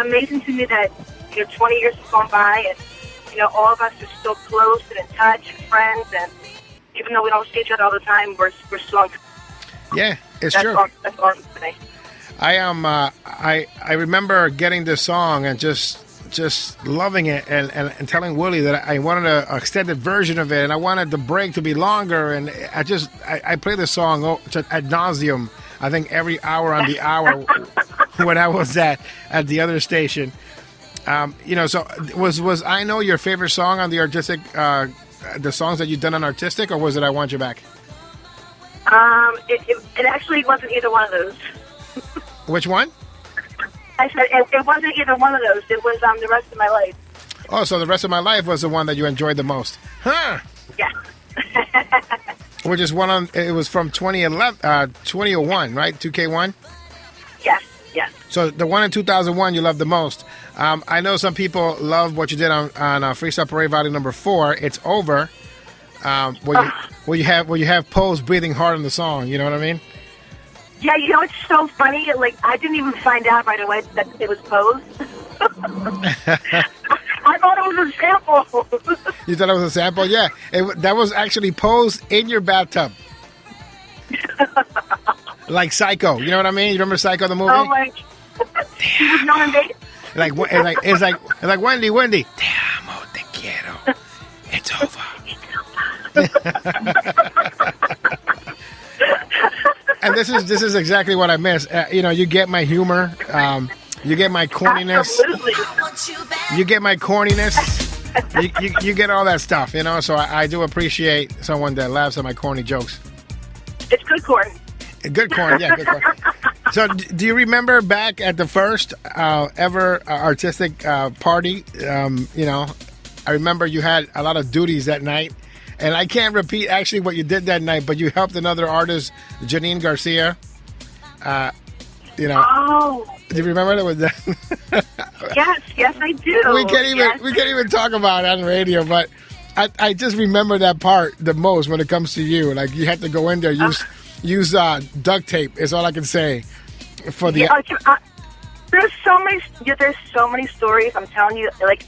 amazing to me that 20 years have gone by, and all of us are still close and in touch, and friends, and even though we don't see each other all the time, we're still. Yeah, it's true. That's awesome today. I remember getting this song and just loving it and telling Willie that I wanted an extended version of it, and I wanted the break to be longer, and I play this song ad nauseum. I think every hour on the hour when I was at the other station. So was I Know your favorite song on the Artistic, the songs that you've done on Artistic, or was it I Want You Back? It actually wasn't either one of those. Which one? I said it wasn't either one of those. It was The Rest of My Life. Oh, so The Rest of My Life was the one that you enjoyed the most. Huh. Yeah. Which is it was from 2001, right? 2K1? Yes. So the one in 2001 you loved the most. I know some people love what you did on Freestyle Parade Volume number 4. It's Over. Where you have Pose breathing hard in the song. You know what I mean? Yeah, it's so funny. Like, I didn't even find out right away that it was Pose. I thought it was a sample. You thought it was a sample? Yeah. That was actually Pose in your bathtub. Like Psycho. You know what I mean? You remember Psycho, the movie? Oh, my. He was not invaded. It's like Wendy. Te amo, te quiero. It's over. And this is exactly what I miss. You get my humor. You get my corniness. Absolutely. You get my corniness. you get all that stuff. So I do appreciate someone that laughs at my corny jokes. It's good corn. Good corn, yeah, good corn. So, do you remember back at the first ever Artistic party? I remember you had a lot of duties that night. And I can't repeat actually what you did that night, but you helped another artist, Janine Garcia. Oh. Do you remember that? Was that? Yes, I do. We can't even talk about it on radio, but I just remember that part the most when it comes to you. Like, you had to go in there, use duct tape. Is all I can say for the. There's so many stories. I'm telling you, like,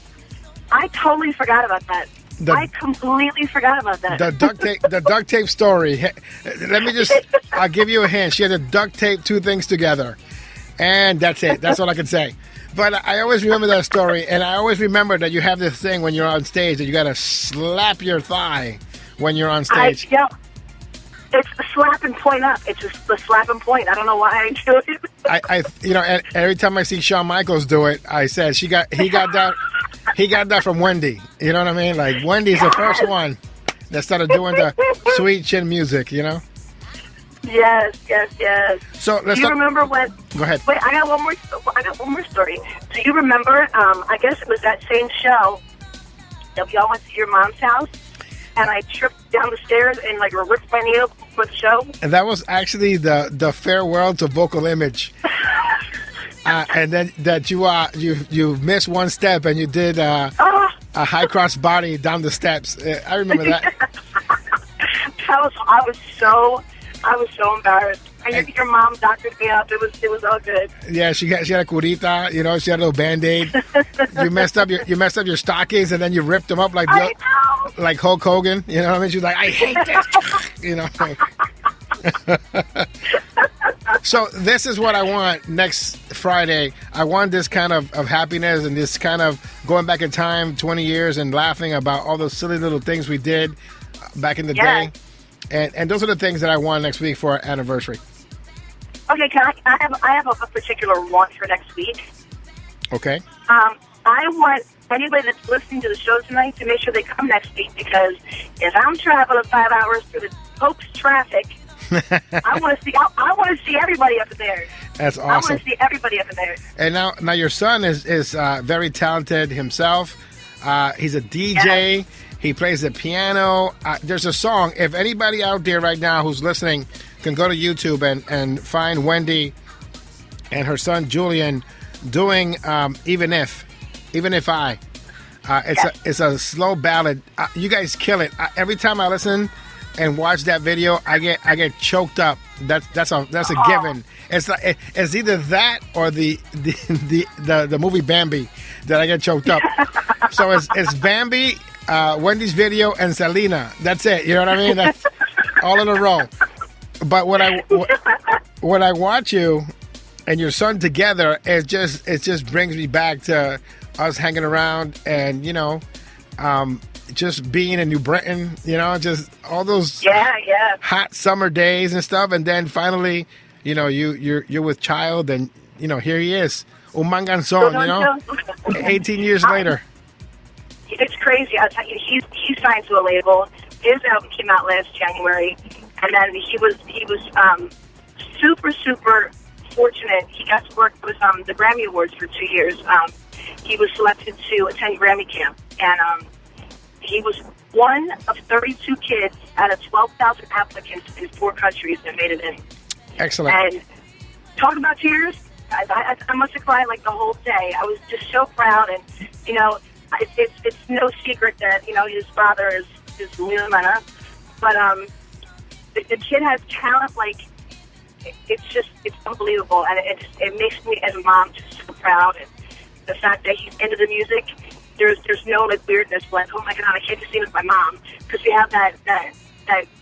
I totally forgot about that. I completely forgot about that. The duct tape story. I'll give you a hint. She had to duct tape two things together. And that's it. That's all I can say. But I always remember that story. And I always remember that you have this thing when you're on stage that you got to slap your thigh when you're on stage. It's the slap and point up. It's just the slap and point. I don't know why I do it. Every time I see Shawn Michaels do it, I said he got that from Wendy. You know what I mean? Like, Wendy's the first one that started doing the sweet chin music. Yes. So do you remember when? Go ahead. Wait, I got one more story. Do you remember? I guess it was that same show that we all went to your mom's house, and I tripped down the stairs and ripped my knee up for the show. And that was actually the farewell to Vocal Image. And then that you missed one step and you did a high cross body down the steps. I remember that. I was so embarrassed. And your mom doctored me up. It was all good. Yeah, she had a curita. She had a little Band-Aid. You messed up your stockings and then you ripped them up like Hulk Hogan. You know what I mean? She was like, I hate this. So this is what I want next Friday. I want this kind of happiness and this kind of going back in time 20 years and laughing about all those silly little things we did back in the day. And those are the things that I want next week for our anniversary. Okay, I have a particular one for next week. Okay. I want anybody that's listening to the show tonight to make sure they come next week, because if I'm traveling 5 hours through the Hope's traffic, I want to see everybody up there. That's awesome. I want to see everybody up there. And now your son is very talented himself. He's a DJ. Yes. He plays the piano. There's a song. If anybody out there right now who's listening can go to YouTube and find Wendy and her son Julian doing Even If I. It's a slow ballad. You guys kill it. Every time I listen and watch that video, I get choked up. That's a given. It's like it's either that or the movie Bambi that I get choked up. So it's Bambi, Wendy's video, and Selena. That's it. You know what I mean? That's all in a row. But when I watch you and your son together, it just brings me back to us hanging around and just being in New Britain, just all those hot summer days and stuff, and then finally, you're with child, and here he is, Umanganson, 18 years later. It's crazy. I'll tell you, he's signed to a label. His album came out last January, and then he was super fortunate. He got to work with the Grammy Awards for 2 years. He was selected to attend Grammy camp, and he was one of 32 kids out of 12,000 applicants in 4 countries that made it in. Excellent. And talk about tears. I must have cried like the whole day. I was just so proud, and it's no secret that his father is Lumana, but the kid has talent. Like it's unbelievable, and it makes me as a mom just so proud. And the fact that he's into the music. There's no weirdness like, oh my God, I can't just sing with my mom, because we have that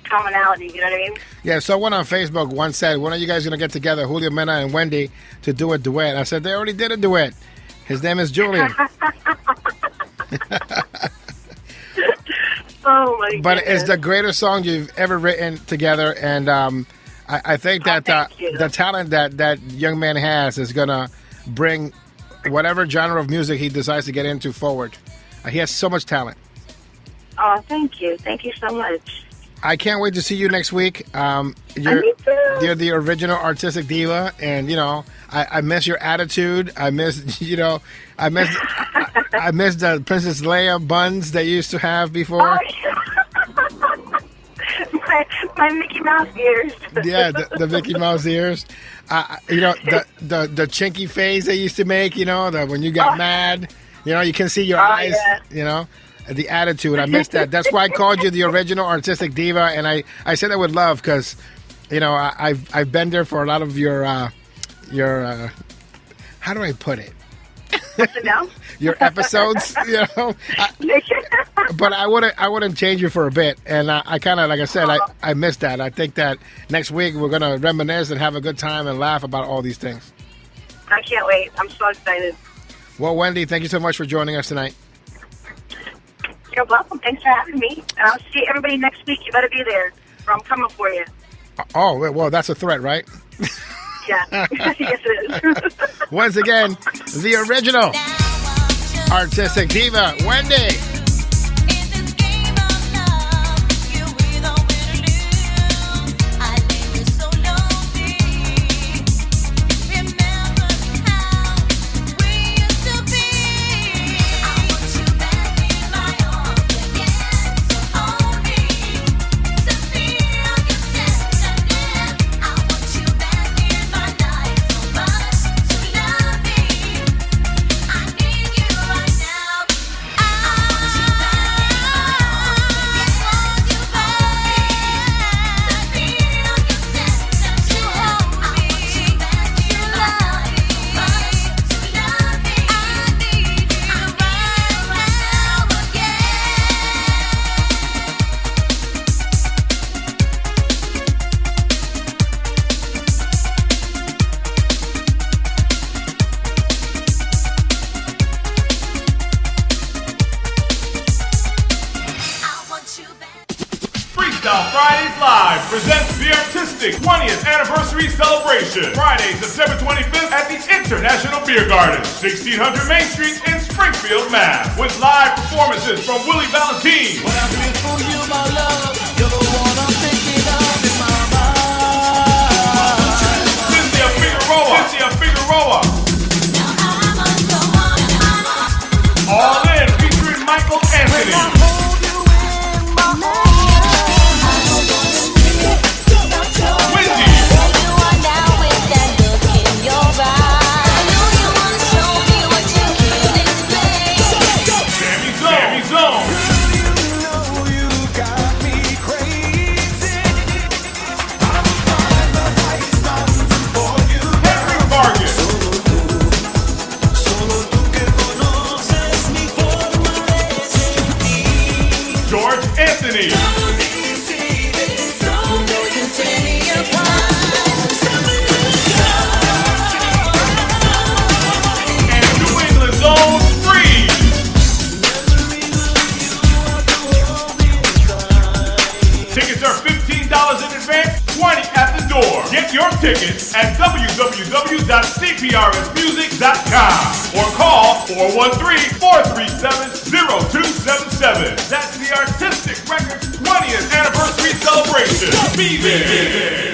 commonality, you know what I mean? Yeah, someone on Facebook once said, when are you guys going to get together, Julio Mena and Wendy, to do a duet? I said, they already did a duet. His name is Julian. Oh my God. But it's the greatest song you've ever written together, and I think that the talent that young man has is going to bring whatever genre of music he decides to get into forward. He has so much talent. Oh, thank you. Thank you so much. I can't wait to see you next week. You're the original artistic diva, and I miss your attitude. I miss I miss the Princess Leia buns that you used to have before. My Mickey Mouse ears. Yeah, the Mickey Mouse ears. The chinky face they used to make. When you got mad. You can see your eyes. Yeah. The attitude. I missed that. That's why I called you the original artistic diva, and I said that with love because, I've been there for a lot of your how do I put it? Your episodes, but I wouldn't change you for a bit, and I kind of, like I said, I missed that. I think that next week we're gonna reminisce and have a good time and laugh about all these things. I can't wait. I'm so excited. Well, Wendy, thank you so much for joining us tonight. You're welcome. Thanks for having me. And I'll see everybody next week. You better be there, or I'm coming for you. Oh, well, that's a threat, right? Yeah. Yes, it is. Once again, the original artistic diva, Wendy. Presents the Artistik 20th Anniversary Celebration, Friday, September 25th at the International Beer Garden, 1600 Main Street in Springfield, Mass. With live performances from Willie Valentine, What I feel for you, my love, you're the one I'm thinking of in my mind. Cynthia Figueroa, All In featuring Michael Anthony. Tickets are $15 in advance, $20 at the door. Get your tickets at www.cprsmusic.com or call 413-437-0277. That's the Artistik Records 20th anniversary celebration. Be there.